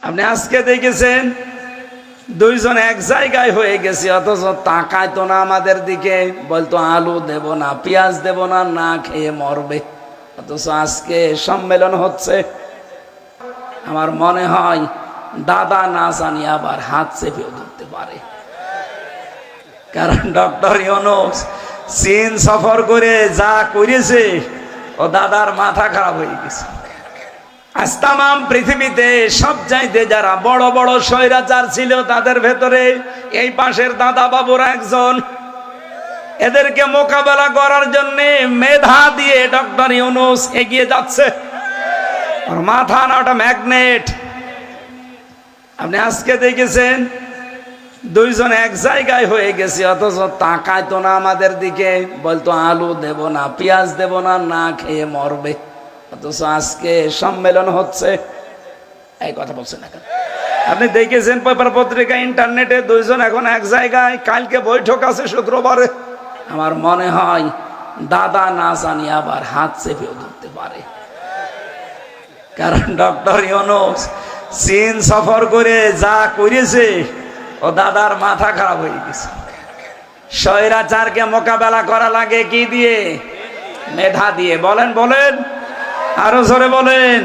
আপনি আজকে দেখেছেন দুইজন এক জায়গায় হয়ে গেছে, অথচ তাকায় তো না আমাদের দিকে, বলতো আলু দেব না, পেঁয়াজ দেব না, না খেয়ে মরবে। অথচ আজকে সম্মেলন হচ্ছে। আমার মনে হয় দাদা না জানি আবার হাত চেপেও ধরতে পারে, কারণ ডক্টর ইউনূস চীন সফর করে যা করেছে ও দাদার মাথা খারাপ হয়ে গেছে। আজ তামাম পৃথিবীতে সব চাইতে যারা বড় বড় স্বৈরাচার ছিল তাদের ভেতরে এই পাশের দাদা বাবুরা একজন। এদেরকে মোকাবেলা করার জন্য মেধা দিয়ে ডক্টর ইউনূস এগিয়ে যাচ্ছে। ওর মাথা না ওটা ম্যাগনেট। আপনি আজকে দেখেছেন দুইজন এক জায়গায় হয়ে গেছে, অথচ তাকায় তো না আমাদের দিকে, বলতো আলু দেব না, পেঁয়াজ দেব না, না খেয়ে মরবে। অথচ আজকে সম্মেলন হচ্ছে। এই কথা বলছেন না কেন? আপনি দেখেছেন পেপার পত্রিকা ইন্টারনেটে দুইজন এখন এক জায়গায়, কালকে বৈঠক আছে শুক্রবারে। আমার মনে হয় দাদা না জানি আবার হাত চেপেও ধরতে পারে, কারণ ডক্টর ইউনূস চীন সফর করে যা করেছে ও দাদার মাথা খারাপ হয়ে গেছে। স্বৈরাচারকে মোকাবেলা করা লাগে কি দিয়ে? মেধা দিয়ে। বলেন বলেন, আরো জোরে বলেন।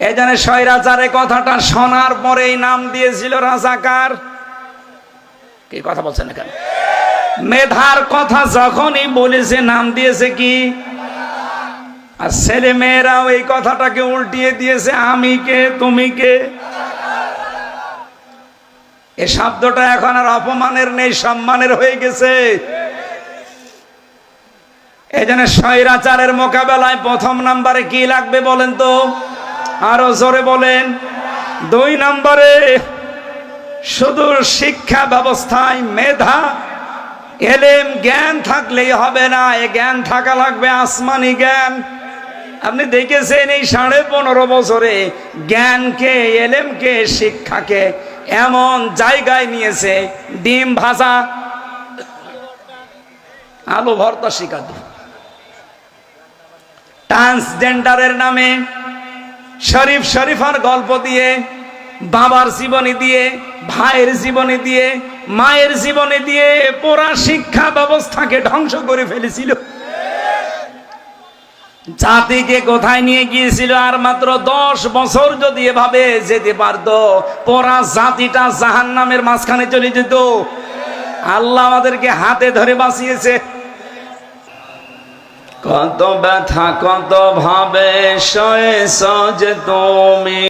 এই জন্য স্বৈরাচারের কথাটা শোনার পরেই নাম দিয়েছিল রাজাকার। কি কথা বলছেন এখানে? মেধার কথা যখনই বলেছে নাম দিয়েছে কি? আর ছেলে মেয়েরাও এই কথাটাকে উল্টিয়ে দিয়েছে, আমি কে তুমি কে। এই শব্দটা এখন আর অপমানের নেই, সম্মানের হয়ে গেছে। এই জন্য স্বৈরাচারের মোকাবেলায় প্রথম নম্বরে কি লাগবে বলেন তো? আরো জোরে বলেন। 2 নম্বরে শুধু শিক্ষা ব্যবস্থায় মেধা এলেম জ্ঞান থাকলেই হবে না, এ জ্ঞান থাকা লাগবে আসমানি জ্ঞান। আপনি দেখেছেন এই 15.5 বছরে জ্ঞানকে, এলেমকে, শিক্ষাকে এমন জায়গায় নিয়েছে, ডিম ভাজা, আলু ভর্তা শিখাতো। ট্রান্সজেন্ডারের নামে শরীফ শরীফার গল্প দিয়ে, বাবার জীবনী দিয়ে, ভাইয়ের জীবনী দিয়ে, মায়ের জীবনী দিয়ে পুরা শিক্ষা ব্যবস্থাকে ধ্বংস করে ফেলেছিল। জাতিকে কোথায় নিয়ে গিয়েছিল? আর মাত্র 10 বছর যদি এভাবে যেতে পারতো, পুরা জাতিটা জাহান্নামের মাঝখানে চলে যেত। আল্লাহ আমাদেরকে হাতে ধরে বাঁচিয়েছে। কত ব্যথা কত ভাবে সয়ে সজে তুমি।